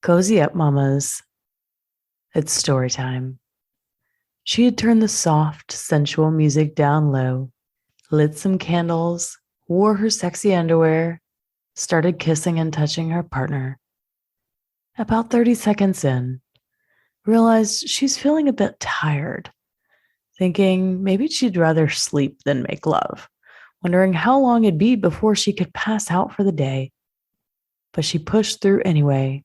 Cozy up, mamas. It's story time. She had turned the soft, sensual music down low, lit some candles, wore her sexy underwear, started kissing and touching her partner. About 30 seconds in, realized she's feeling a bit tired, thinking maybe she'd rather sleep than make love, wondering how long it'd be before she could pass out for the day. But she pushed through anyway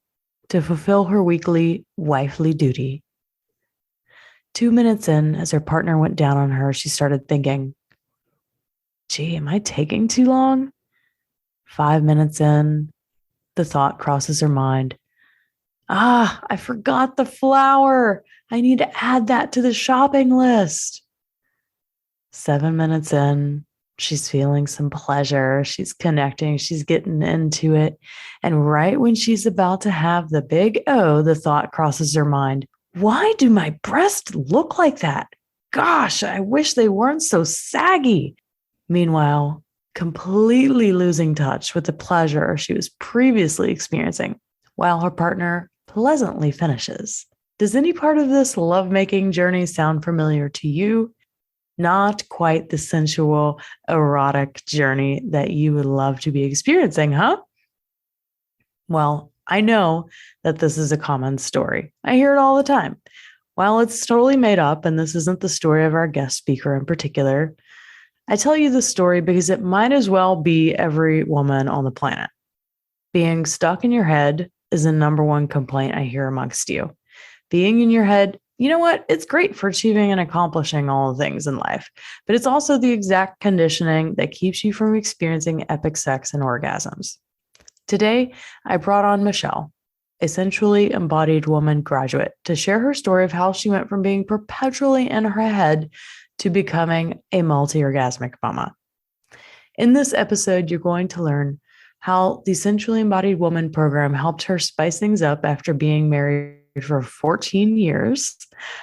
to fulfill her weekly wifely duty. 2 minutes in, as her partner went down on her, she started thinking, gee, am I taking too long? 5 minutes in, the thought crosses her mind. I forgot the flower. I need to add that to the shopping list. 7 minutes in, she's feeling some pleasure. She's connecting. She's getting into it. And right when she's about to have the big O, the thought crosses her mind. Why do my breasts look like that? Gosh, I wish they weren't so saggy. Meanwhile, completely losing touch with the pleasure she was previously experiencing, while her partner pleasantly finishes. Does any part of this lovemaking journey sound familiar to you? Not quite the sensual, erotic journey that you would love to be experiencing, huh? Well, I know that this is a common story. I hear it all the time. While it's totally made up, and this isn't the story of our guest speaker in particular, I tell you the story because it might as well be every woman on the planet. Being stuck in your head is the number one complaint I hear amongst you. Being in your head, you know what? It's great for achieving and accomplishing all the things in life, but it's also the exact conditioning that keeps you from experiencing epic sex and orgasms. Today, I brought on Michelle, a sensually embodied woman graduate, to share her story of how she went from being perpetually in her head to becoming a multiorgasmic mama. In this episode, you're going to learn how the Sensually Embodied Woman program helped her spice things up after being married for 14 years,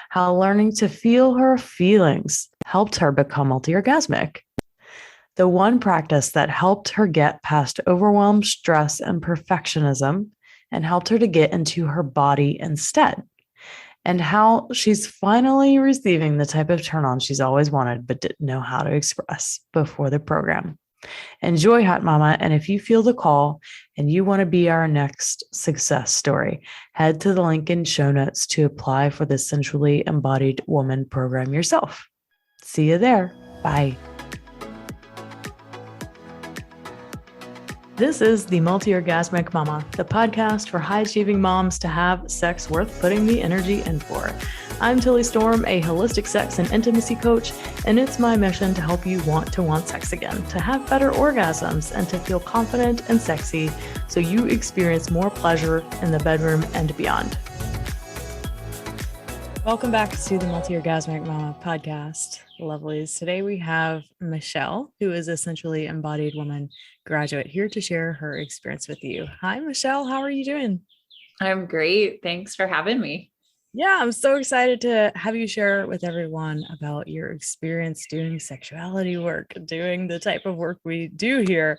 how learning to feel her feelings helped her become multiorgasmic, the one practice that helped her get past overwhelm, stress, and perfectionism and helped her to get into her body instead, and how she's finally receiving the type of turn on she's always wanted but didn't know how to express before the program. Enjoy, Hot Mama, and if you feel the call and you want to be our next success story, head to the link in show notes to apply for the Sensually Embodied Woman program yourself. See you there. Bye. This is the Multiorgasmic Mama, the podcast for high-achieving moms to have sex worth putting the energy in for. I'm Tilly Storm, a holistic sex and intimacy coach, and it's my mission to help you want sex again, to have better orgasms, and to feel confident and sexy so you experience more pleasure in the bedroom and beyond. Welcome back to the Multiorgasmic Mama podcast, lovelies. Today we have Michelle, who is a Sensually Embodied Woman Graduate, here to share her experience with you. Hi, Michelle. How are you doing? I'm great. Thanks for having me. Yeah, I'm so excited to have you share with everyone about your experience doing sexuality work, doing the type of work we do here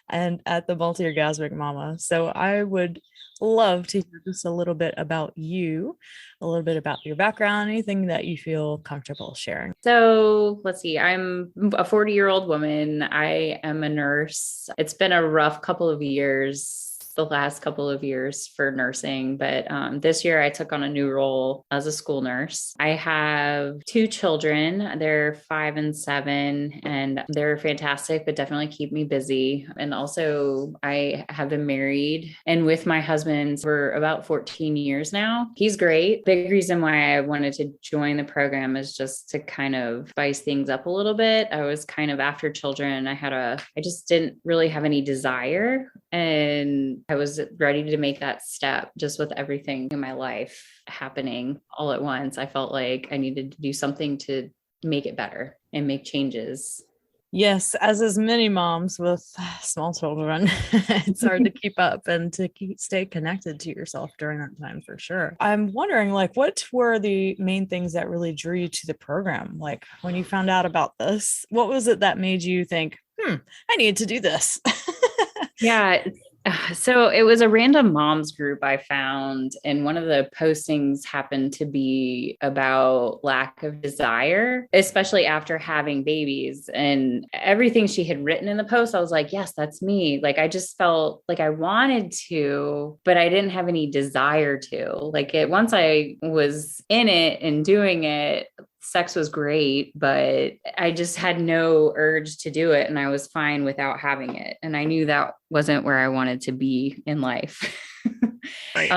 and at the Multiorgasmic Mama. So I would love to hear just a little bit about you, a little bit about your background, anything that you feel comfortable sharing. So let's see, I'm a 40-year-old woman. I am a nurse. It's been a rough couple of years, the last couple of years for nursing, but this year I took on a new role as a school nurse. I have 2 children. They're 5 and 7, and they're fantastic, but definitely keep me busy. And also I have been married and with my husband for about 14 years now. He's great. Big reason why I wanted to join the program is just to kind of spice things up a little bit. I was kind of after children. I just didn't really have any desire, and I was ready to make that step. Just with everything in my life happening all at once, I felt like I needed to do something to make it better and make changes. Yes, as many moms with small children, it's hard to keep up and to stay connected to yourself during that time, for sure. I'm wondering, what were the main things that really drew you to the program? Like, when you found out about this, what was it that made you think, I need to do this? Yeah, So it was a random moms group I found, and one of the postings happened to be about lack of desire, especially after having babies. And everything she had written in the post, I was like, yes, that's me. Like, I just felt like I wanted to, but I didn't have any desire to. Like, once I was in it and doing it, sex was great, but I just had no urge to do it. And I was fine without having it. And I knew that wasn't where I wanted to be in life. Right.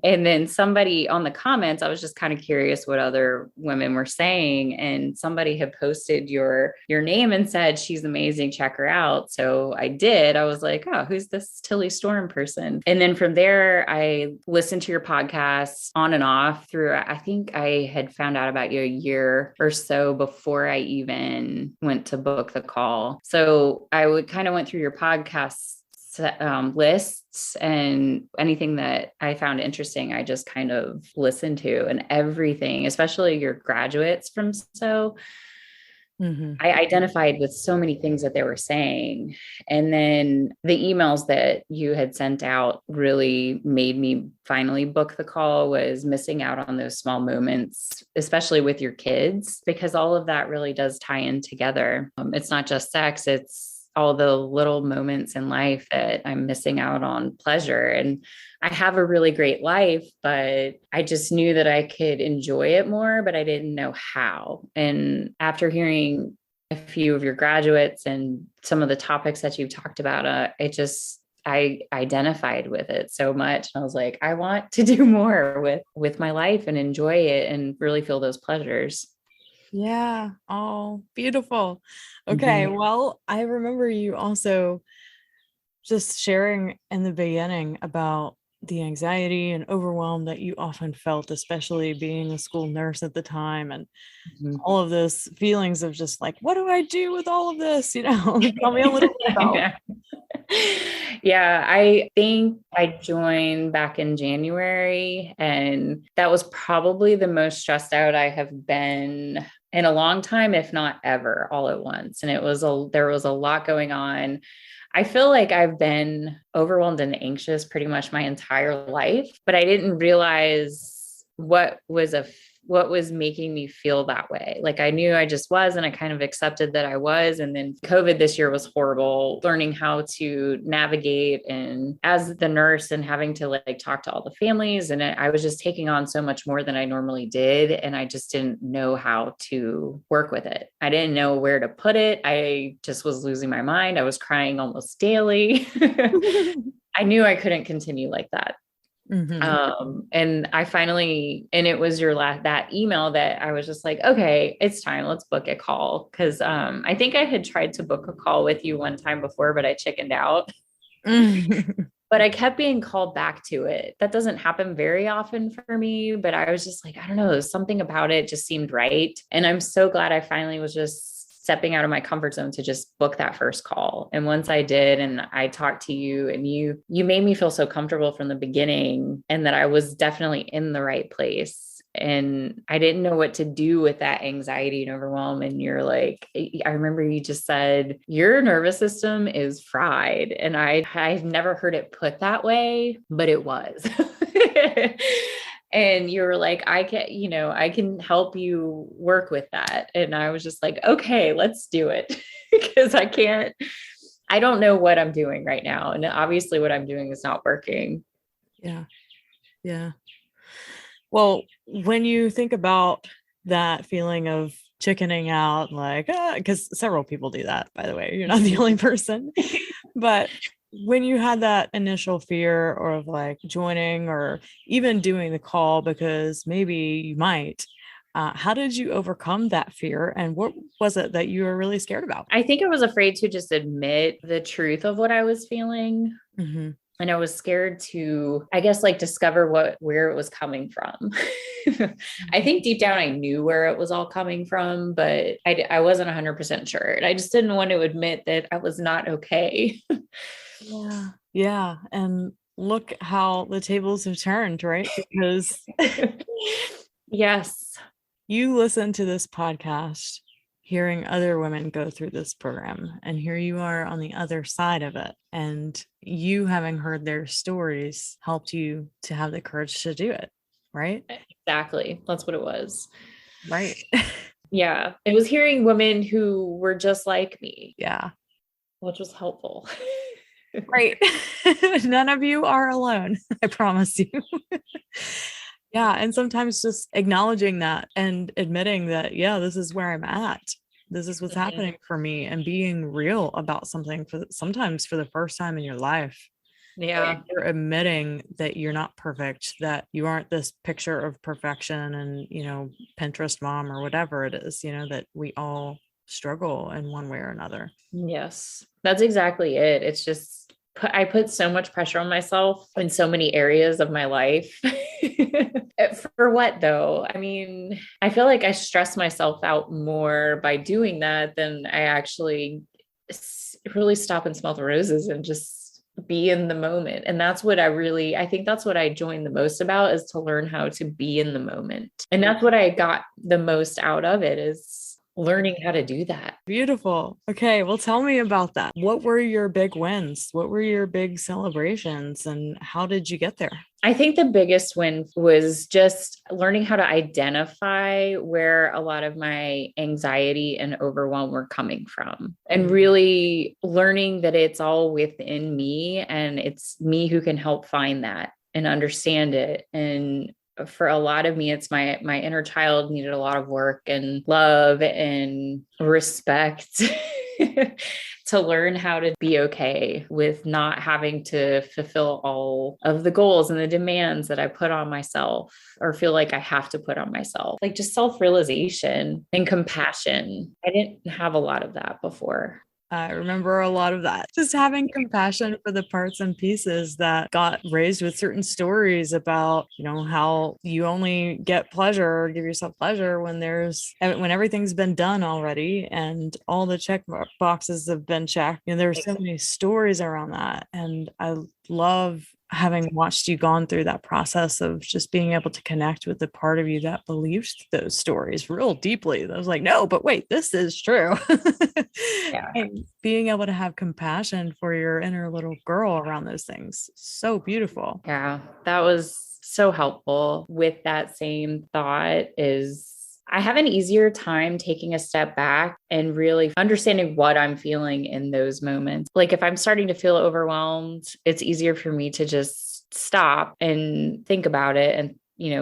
And then somebody on the comments, I was just kind of curious what other women were saying. And somebody had posted your name and said, she's amazing, check her out. So I did. I was like, oh, who's this Tilly Storm person? And then from there, I listened to your podcast on and off through, I think I had found out about you a year or so before I even went to book the call. So I would kind of went through your podcast lists, and anything that I found interesting, I just kind of listened to, and everything, especially your graduates from I identified with so many things that they were saying. And then the emails that you had sent out really made me finally book the call, was missing out on those small moments, especially with your kids, because all of that really does tie in together. It's not just sex, it's all the little moments in life that I'm missing out on pleasure. And I have a really great life, but I just knew that I could enjoy it more, but I didn't know how. And after hearing a few of your graduates and some of the topics that you've talked about, I identified with it so much. And I was like, I want to do more with my life and enjoy it and really feel those pleasures. Yeah. Oh, beautiful. Okay. Well, I remember you also just sharing in the beginning about the anxiety and overwhelm that you often felt, especially being a school nurse at the time, and all of those feelings of just like, what do I do with all of this? Tell me a little bit about. Yeah, I think I joined back in January, and that was probably the most stressed out I have been in a long time, if not ever, all at once. And there was a lot going on. I feel like I've been overwhelmed and anxious pretty much my entire life, but I didn't realize what was making me feel that way. Like, I knew I just was, and I kind of accepted that I was. And then COVID this year was horrible, learning how to navigate, and as the nurse, and having to like talk to all the families. And I was just taking on so much more than I normally did. And I just didn't know how to work with it. I didn't know where to put it. I just was losing my mind. I was crying almost daily. I knew I couldn't continue like that. And I finally, and it was that email that I was just like, okay, it's time, let's book a call. Cause, I think I had tried to book a call with you one time before, but I chickened out, but I kept being called back to it. That doesn't happen very often for me, but I was just like, I don't know, something about it just seemed right. And I'm so glad I finally was just stepping out of my comfort zone to just book that first call. And once I did, and I talked to you, and you made me feel so comfortable from the beginning, and that I was definitely in the right place. And I didn't know what to do with that anxiety and overwhelm. And you're like, I remember you just said, your nervous system is fried. And I've never heard it put that way, but it was. And you were like, I can help you work with that. And I was just like, okay, let's do it. Because I don't know what I'm doing right now. And obviously what I'm doing is not working. Yeah. Yeah. Well, when you think about that feeling of chickening out, like, because several people do that, by the way, you're not the only person, but when you had that initial fear, or of like joining or even doing the call, because maybe you might, how did you overcome that fear? And what was it that you were really scared about? I think I was afraid to just admit the truth of what I was feeling. And I was scared to, I guess, like discover where it was coming from. I think deep down, I knew where it was all coming from, but I wasn't 100% sure. And I just didn't want to admit that I was not okay. Yeah. Yeah. And look how the tables have turned, right? Because yes, you listen to this podcast hearing other women go through this program, and here you are on the other side of it, and you having heard their stories helped you to have the courage to do it, right? Exactly. That's what it was. Right. Yeah. It was hearing women who were just like me. Yeah. Which was helpful. Right. None of you are alone. I promise you. Yeah. And sometimes just acknowledging that and admitting that, yeah, this is where I'm at. This is what's happening for me, and being real about something sometimes for the first time in your life. Yeah. And you're admitting that you're not perfect, that you aren't this picture of perfection and, Pinterest mom or whatever it is, that we all struggle in one way or another. Yes, that's exactly it. It's just, I put so much pressure on myself in so many areas of my life. For what though? I mean, I feel like I stress myself out more by doing that than I actually really stop and smell the roses and just be in the moment. And that's what I think that's what I joined the most about, is to learn how to be in the moment. And that's what I got the most out of it, is learning how to do that. Beautiful. Okay. Well, tell me about that. What were your big wins? What were your big celebrations, and how did you get there? I think the biggest win was just learning how to identify where a lot of my anxiety and overwhelm were coming from, and really learning that it's all within me, and it's me who can help find that and understand it. And for a lot of me, it's my inner child needed a lot of work and love and respect to learn how to be okay with not having to fulfill all of the goals and the demands that I put on myself or feel like I have to put on myself. Like just self-realization and compassion. I didn't have a lot of that before. I remember a lot of that. Just having compassion for the parts and pieces that got raised with certain stories about, how you only get pleasure or give yourself pleasure when everything's been done already and all the check boxes have been checked. There's so many stories around that. And I love having watched you gone through that process of just being able to connect with the part of you that believed those stories real deeply. I was like, no, but wait, this is true. Yeah. And being able to have compassion for your inner little girl around those things. So beautiful. Yeah, that was so helpful. With that same thought is I have an easier time taking a step back and really understanding what I'm feeling in those moments. Like if I'm starting to feel overwhelmed, it's easier for me to just stop and think about it and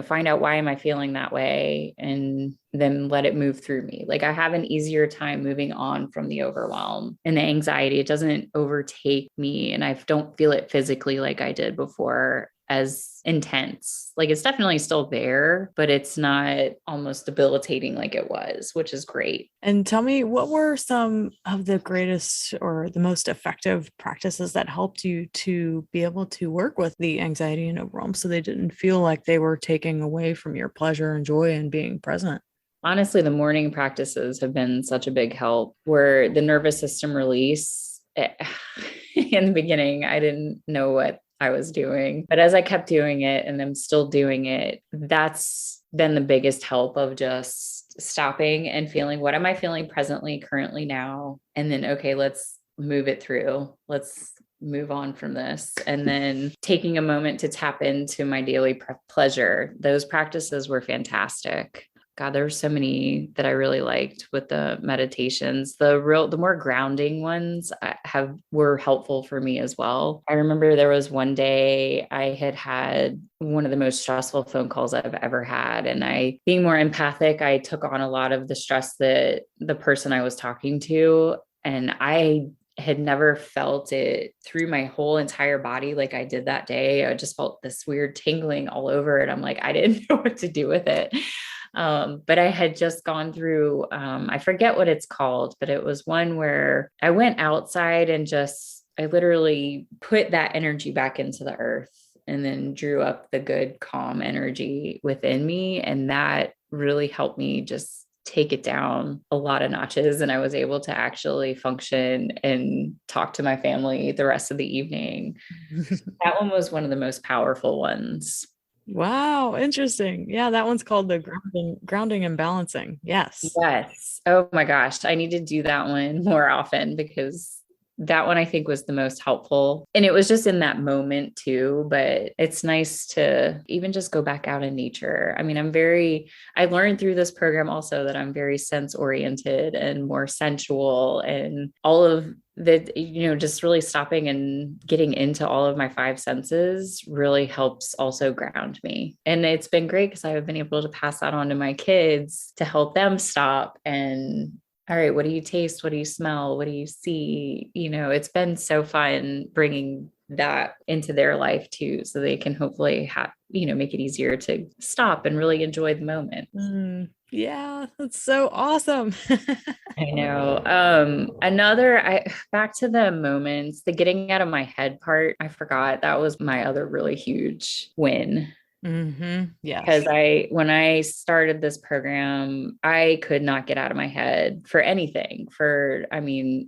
find out why am I feeling that way, and then let it move through me. Like I have an easier time moving on from the overwhelm and the anxiety. It doesn't overtake me, and I don't feel it physically like I did before as intense. Like it's definitely still there, but it's not almost debilitating like it was, which is great. And tell me, what were some of the greatest or the most effective practices that helped you to be able to work with the anxiety and overwhelm so they didn't feel like they were taking away from your pleasure and joy and being present? Honestly, the morning practices have been such a big help, where the nervous system release. In the beginning, I didn't know what I was doing, but as I kept doing it, and I'm still doing it, that's been the biggest help of just stopping and feeling, what am I feeling presently, currently now? And then, okay, let's move it through. Let's move on from this. And then taking a moment to tap into my daily pleasure. Those practices were fantastic. God, there were so many that I really liked with the meditations. The more grounding ones were helpful for me as well. I remember there was one day I had one of the most stressful phone calls I've ever had. And being more empathic, I took on a lot of the stress that the person I was talking to, and I had never felt it through my whole entire body like I did that day. I just felt this weird tingling all over it. I'm like, I didn't know what to do with it. But I had just gone through, I forget what it's called, but it was one where I went outside and I literally put that energy back into the earth and then drew up the good, calm energy within me. And that really helped me just take it down a lot of notches. And I was able to actually function and talk to my family the rest of the evening. That one was one of the most powerful ones. Wow, interesting. Yeah, that one's called the grounding and balancing. Yes. Yes. Oh my gosh. I need to do that one more often because that one I think was the most helpful. And it was just in that moment too. But it's nice to even just go back out in nature. I mean, I learned through this program also that I'm very sense oriented and more sensual, and all of that, just really stopping and getting into all of my five senses really helps also ground me. And it's been great because I've been able to pass that on to my kids to help them stop and, all right, what do you taste? What do you smell? What do you see? It's been so fun bringing that into their life too, so they can hopefully make it easier to stop and really enjoy the moment. Yeah, that's so awesome. I know. Back to the moments, the getting out of my head part, I forgot that was my other really huge win. Yes. Because when I started this program, I could not get out of my head for anything,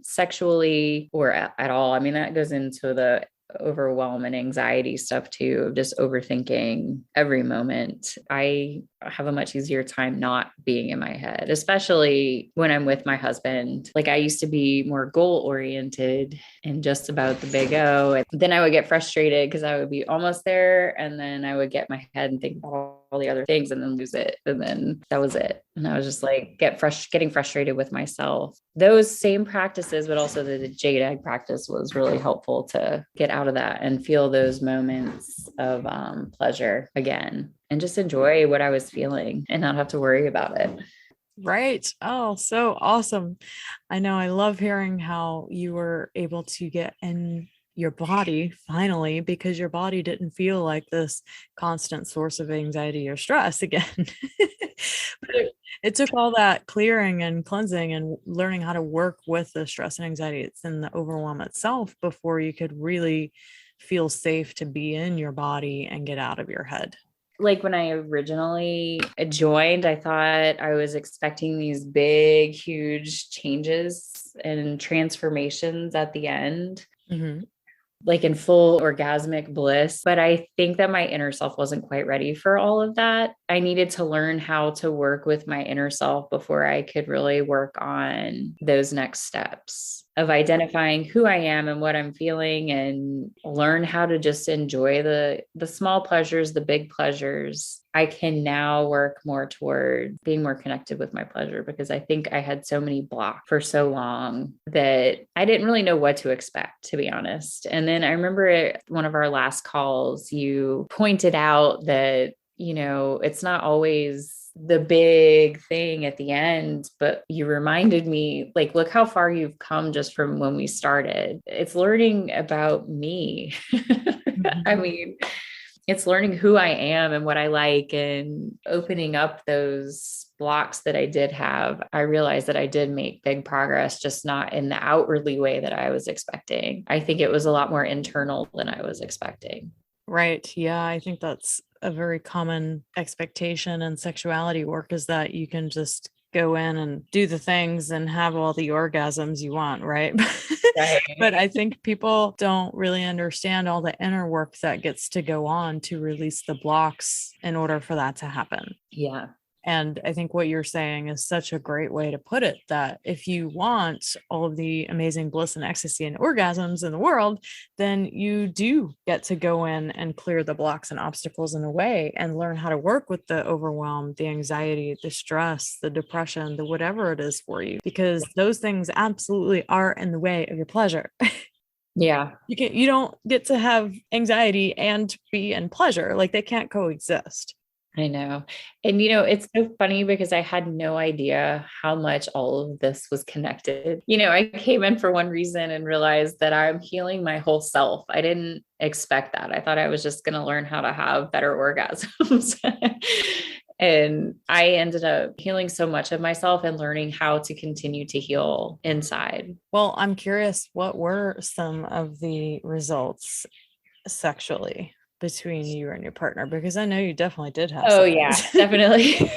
sexually or at all. I mean, that goes into the overwhelm and anxiety stuff too, of just overthinking every moment. I have a much easier time not being in my head, especially when I'm with my husband. Like, I used to be more goal oriented and just about the big O. And then I would get frustrated because I would be almost there. And then I would get my head and think about all the other things and then lose it. And then that was it. And I was just like, getting frustrated with myself. Those same practices, but also the jade egg practice was really helpful to get out of that and feel those moments of pleasure again and just enjoy what I was feeling and not have to worry about it. Right. Oh, so awesome. I know. I love hearing how you were able to get in your body finally, because your body didn't feel like this constant source of anxiety or stress again. But it took all that clearing and cleansing and learning how to work with the stress and anxiety it's in the overwhelm itself before you could really feel safe to be in your body and get out of your head. Like, when I originally joined, I thought I was expecting these big, huge changes and transformations at the end. Like in full orgasmic bliss. But I think that my inner self wasn't quite ready for all of that. I needed to learn how to work with my inner self before I could really work on those next steps of identifying who I am and what I'm feeling, and learn how to just enjoy the small pleasures, the big pleasures. I can now work more toward being more connected with my pleasure, because I think I had so many blocks for so long that I didn't really know what to expect, to be honest. And then I remember at one of our last calls, you pointed out that, it's not always the big thing at the end, but you reminded me, like, look how far you've come just from when we started. It's learning about me. I mean, it's learning who I am and what I like, and opening up those blocks that I did have. I realized that I did make big progress, just not in the outwardly way that I was expecting. I think it was a lot more internal than I was expecting. Right. Yeah. I think that's a very common expectation in sexuality work, is that you can just go in and do the things and have all the orgasms you want. Right. Right. But I think people don't really understand all the inner work that gets to go on to release the blocks in order for that to happen. Yeah. And I think what you're saying is such a great way to put it, that if you want all of the amazing bliss and ecstasy and orgasms in the world, then you do get to go in and clear the blocks and obstacles in a way, and learn how to work with the overwhelm, the anxiety, the stress, the depression, the whatever it is for you, because those things absolutely are in the way of your pleasure. Yeah. You don't get to have anxiety and be in pleasure. Like, they can't coexist. I know. And, it's so funny because I had no idea how much all of this was connected. I came in for one reason and realized that I'm healing my whole self. I didn't expect that. I thought I was just going to learn how to have better orgasms. And I ended up healing so much of myself and learning how to continue to heal inside. Well, I'm curious, what were some of the results sexually between you and your partner? Because I know you definitely did have. Oh yeah, definitely.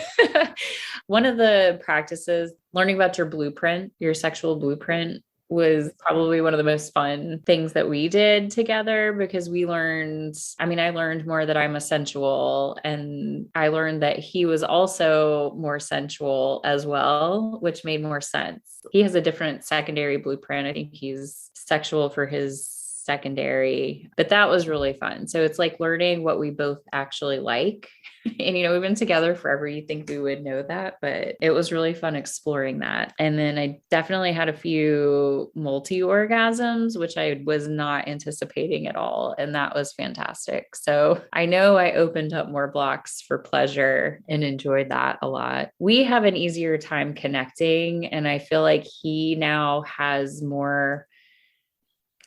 One of the practices, learning about your blueprint, your sexual blueprint, was probably one of the most fun things that we did together because I learned more that I'm a sensual, and I learned that he was also more sensual as well, which made more sense. He has a different secondary blueprint. I think he's sexual for his secondary, but that was really fun. So it's like learning what we both actually like. And, we've been together forever. You think we would know that, but it was really fun exploring that. And then I definitely had a few multi-orgasms, which I was not anticipating at all. And that was fantastic. So I know I opened up more blocks for pleasure and enjoyed that a lot. We have an easier time connecting. And I feel like he now has more,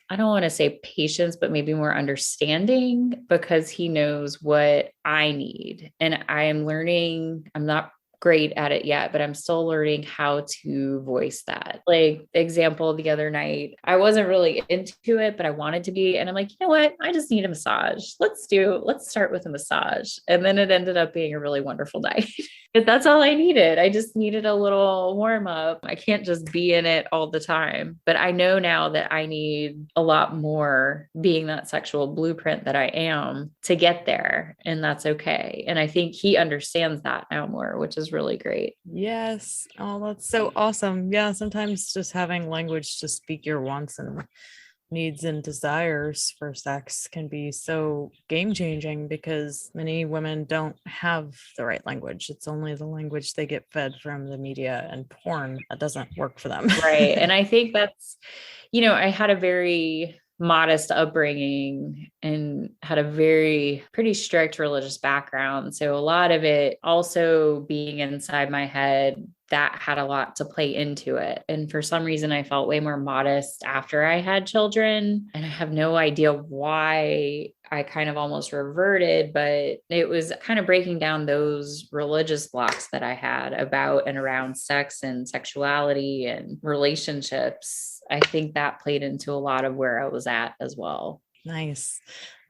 I don't want to say patience, but maybe more understanding because he knows what I need. And I am learning, I'm not great at it yet, but I'm still learning how to voice that. Like example, the other night, I wasn't really into it, but I wanted to be. And I'm like, you know what? I just need a massage. Let's start with a massage. And then it ended up being a really wonderful night. But that's all I needed. I just needed a little warm up. I can't just be in it all the time. But I know now that I need a lot more being that sexual blueprint that I am to get there. And that's okay. And I think he understands that now more, which is really great. Yes. Oh, that's so awesome. Yeah. Sometimes just having language to speak your wants and needs and desires for sex can be so game changing because many women don't have the right language. It's only the language they get fed from the media and porn that doesn't work for them. Right. And I think that's, I had a very modest upbringing and had a pretty strict religious background. So a lot of it also being inside my head, that had a lot to play into it. And for some reason, I felt way more modest after I had children. And I have no idea why I kind of almost reverted, but it was kind of breaking down those religious blocks that I had about and around sex and sexuality and relationships. I think that played into a lot of where I was at as well. Nice.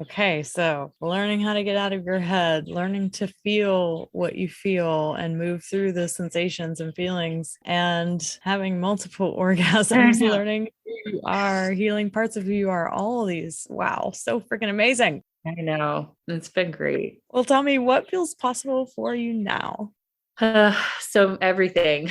Okay. So learning how to get out of your head, learning to feel what you feel and move through the sensations and feelings, and having multiple orgasms, learning who you are, healing parts of who you are, all of these. Wow. So freaking amazing. I know. It's been great. Well, tell me what feels possible for you now. So everything.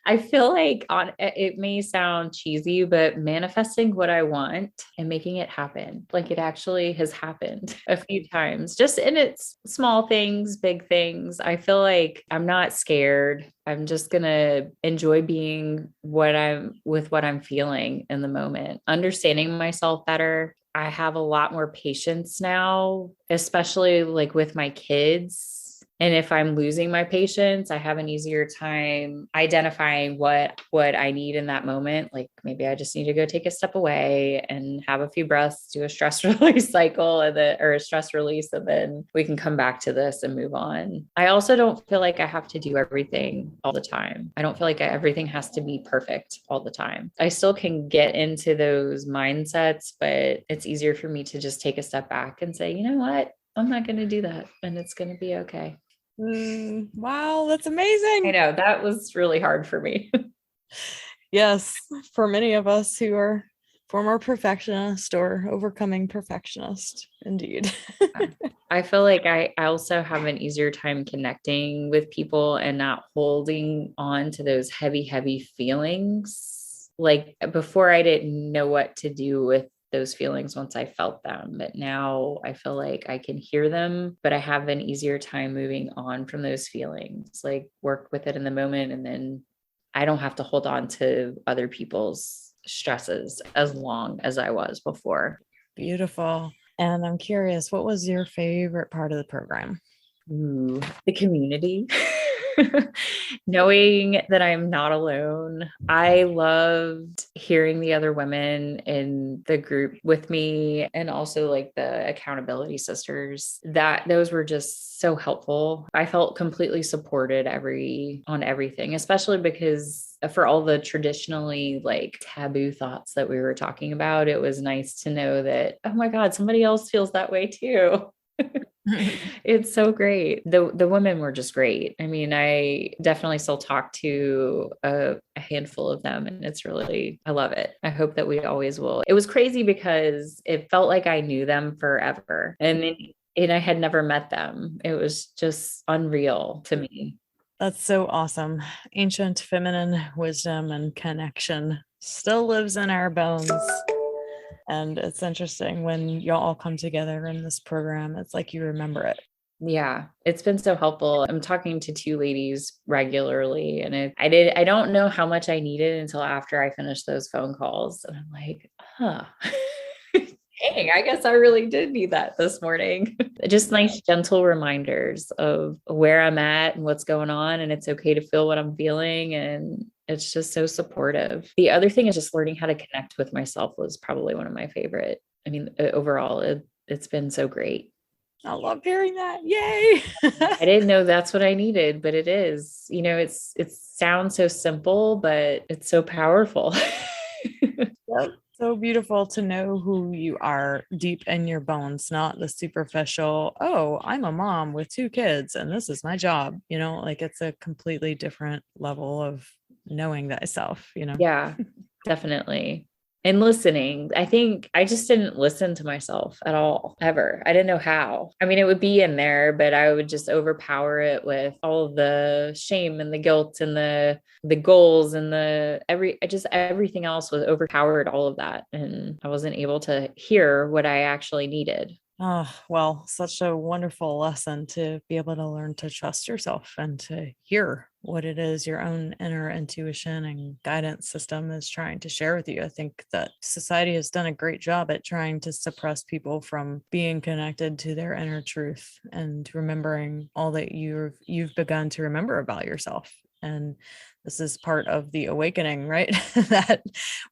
I feel like it may sound cheesy, but manifesting what I want and making it happen. Like it actually has happened a few times, just in its small things, big things. I feel like I'm not scared. I'm just going to enjoy being what I'm feeling in the moment, understanding myself better. I have a lot more patience now, especially like with my kids. And if I'm losing my patience, I have an easier time identifying what I need in that moment. Like maybe I just need to go take a step away and have a few breaths, do a stress release cycle or a stress release, and then we can come back to this and move on. I also don't feel like I have to do everything all the time. I don't feel like everything has to be perfect all the time. I still can get into those mindsets, but it's easier for me to just take a step back and say, you know what? I'm not going to do that, and it's going to be okay. Wow, that's amazing. I know that was really hard for me. Yes, for many of us who are former perfectionist or overcoming perfectionist, indeed. I feel like I also have an easier time connecting with people and not holding on to those heavy feelings. Like before, I didn't know what to do with those feelings once I felt them. But now I feel like I can hear them, but I have an easier time moving on from those feelings, like work with it in the moment. And then I don't have to hold on to other people's stresses as long as I was before. Beautiful. And I'm curious, what was your favorite part of the program? Ooh, the community. Knowing that I'm not alone. I loved hearing the other women in the group with me, and also like the accountability sisters. Those were just so helpful. I felt completely supported on everything, especially because for all the traditionally like taboo thoughts that we were talking about, it was nice to know that, oh my God, somebody else feels that way too. It's so great. The women were just great. I mean, I definitely still talk to a handful of them, and it's really, I love it. I hope that we always will. It was crazy because it felt like I knew them forever. And I had never met them. It was just unreal to me. That's so awesome. Ancient feminine wisdom and connection still lives in our bones. And it's interesting when y'all all come together in this program, it's like you remember it. Yeah, it's been so helpful. I'm talking to two ladies regularly, and I don't know how much I needed until after I finished those phone calls. And I'm like, dang, I guess I really did need that this morning. Just nice, gentle reminders of where I'm at and what's going on. And it's okay to feel what I'm feeling. And it's just so supportive. The other thing is just learning how to connect with myself was probably one of my favorite. I mean, overall, it's been so great. I love hearing that. Yay. I didn't know that's what I needed, but it is. You know, it sounds so simple, but it's so powerful. Yep. So beautiful to know who you are deep in your bones, not the superficial, oh, I'm a mom with 2 kids and this is my job. You know, like it's a completely different level of knowing thyself, you know? Yeah, definitely. And listening. I think I just didn't listen to myself at all, ever. I didn't know how. I mean, it would be in there, but I would just overpower it with all of the shame and the guilt and the goals and everything else was overpowered, all of that. And I wasn't able to hear what I actually needed. Oh, well, such a wonderful lesson to be able to learn to trust yourself and to hear what it is your own inner intuition and guidance system is trying to share with you. I think that society has done a great job at trying to suppress people from being connected to their inner truth and remembering all that you've begun to remember about yourself. And this is part of the awakening, right? That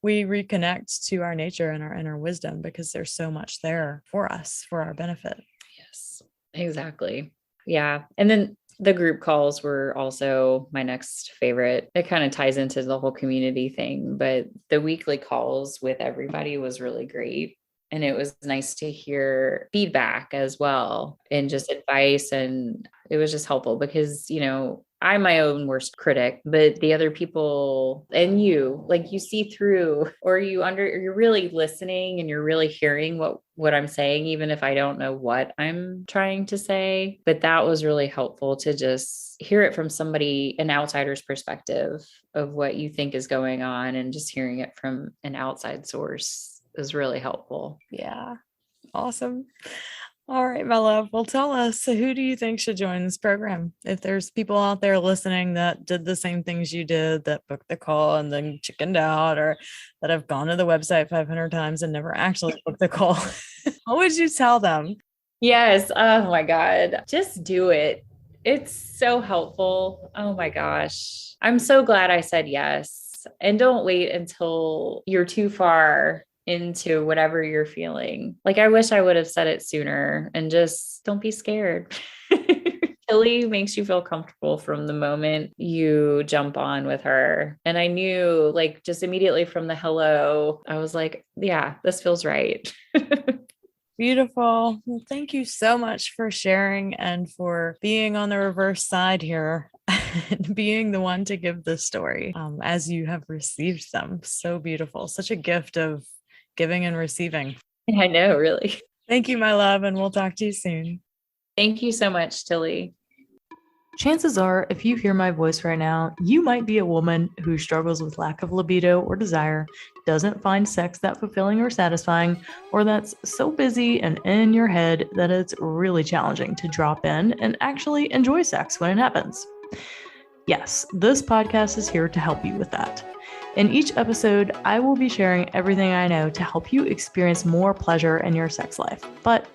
we reconnect to our nature and our inner wisdom because there's so much there for us, for our benefit. Yes, exactly. Yeah. And then the group calls were also my next favorite. It kind of ties into the whole community thing, but the weekly calls with everybody was really great. And it was nice to hear feedback as well and just advice. And it was just helpful because, you know, I'm my own worst critic, but the other people and you, like you see through, or you're really listening and you're really hearing what I'm saying, even if I don't know what I'm trying to say. But that was really helpful to just hear it from somebody, an outsider's perspective of what you think is going on, and just hearing it from an outside source is really helpful. Yeah. Awesome. All right, my love. Well, tell us, who do you think should join this program? If there's people out there listening that did the same things you did, that booked the call and then chickened out, or that have gone to the website 500 times and never actually booked the call, what would you tell them? Yes. Oh my God. Just do it. It's so helpful. Oh my gosh. I'm so glad I said yes. And don't wait until you're too far into whatever you're feeling. Like, I wish I would have said it sooner, and just don't be scared. Tilly makes you feel comfortable from the moment you jump on with her. And I knew, like, just immediately from the hello, I was like, yeah, this feels right. Beautiful. Well, thank you so much for sharing and for being on the reverse side here and being the one to give the story as you have received them. So beautiful. Such a gift of giving and receiving. I know, really. Thank you, my love, and we'll talk to you soon. Thank you so much, Tilly. Chances are, if you hear my voice right now, you might be a woman who struggles with lack of libido or desire, doesn't find sex that fulfilling or satisfying, or that's so busy and in your head that it's really challenging to drop in and actually enjoy sex when it happens. Yes, this podcast is here to help you with that. In each episode, I will be sharing everything I know to help you experience more pleasure in your sex life. But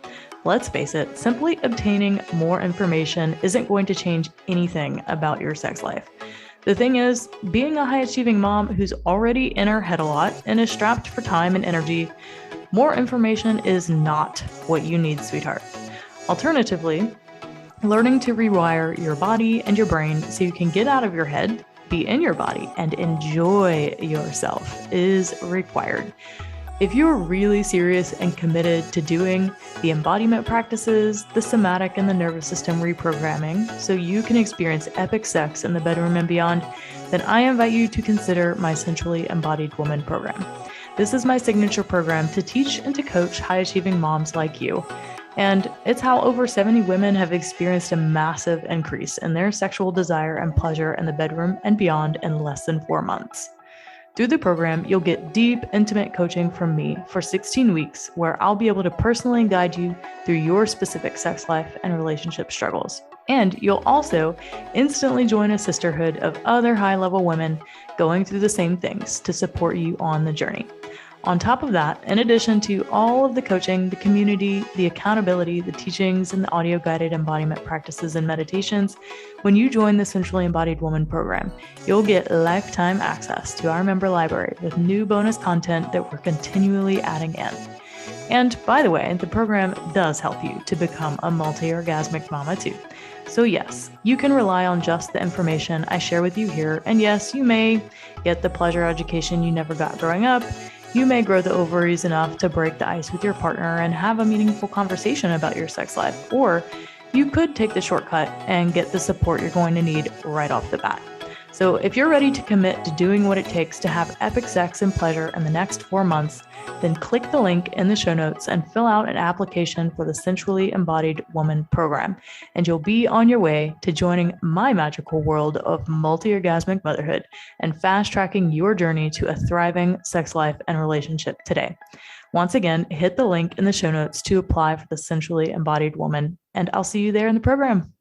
let's face it, simply obtaining more information isn't going to change anything about your sex life. The thing is, being a high-achieving mom who's already in her head a lot and is strapped for time and energy, more information is not what you need, sweetheart. Alternatively, learning to rewire your body and your brain so you can get out of your head, be in your body, and enjoy yourself is required. If you're really serious and committed to doing the embodiment practices, the somatic and the nervous system reprogramming, so you can experience epic sex in the bedroom and beyond, then I invite you to consider my Sensually Embodied Woman program. This is my signature program to teach and to coach high-achieving moms like you. And it's how over 70 women have experienced a massive increase in their sexual desire and pleasure in the bedroom and beyond in less than 4 months. Through the program, you'll get deep, intimate coaching from me for 16 weeks, where I'll be able to personally guide you through your specific sex life and relationship struggles. And you'll also instantly join a sisterhood of other high-level women going through the same things to support you on the journey. On top of that, in addition to all of the coaching, the community, the accountability, the teachings, and the audio-guided embodiment practices and meditations, when you join the Sensually Embodied Woman program, you'll get lifetime access to our member library with new bonus content that we're continually adding in. And by the way, the program does help you to become a multi-orgasmic mama too. So yes, you can rely on just the information I share with you here. And yes, you may get the pleasure education you never got growing up. You may grow the ovaries enough to break the ice with your partner and have a meaningful conversation about your sex life. Or you could take the shortcut and get the support you're going to need right off the bat. So if you're ready to commit to doing what it takes to have epic sex and pleasure in the next 4 months, then click the link in the show notes and fill out an application for the Sensually Embodied Woman program. And you'll be on your way to joining my magical world of multi-orgasmic motherhood and fast-tracking your journey to a thriving sex life and relationship today. Once again, hit the link in the show notes to apply for the Sensually Embodied Woman, and I'll see you there in the program.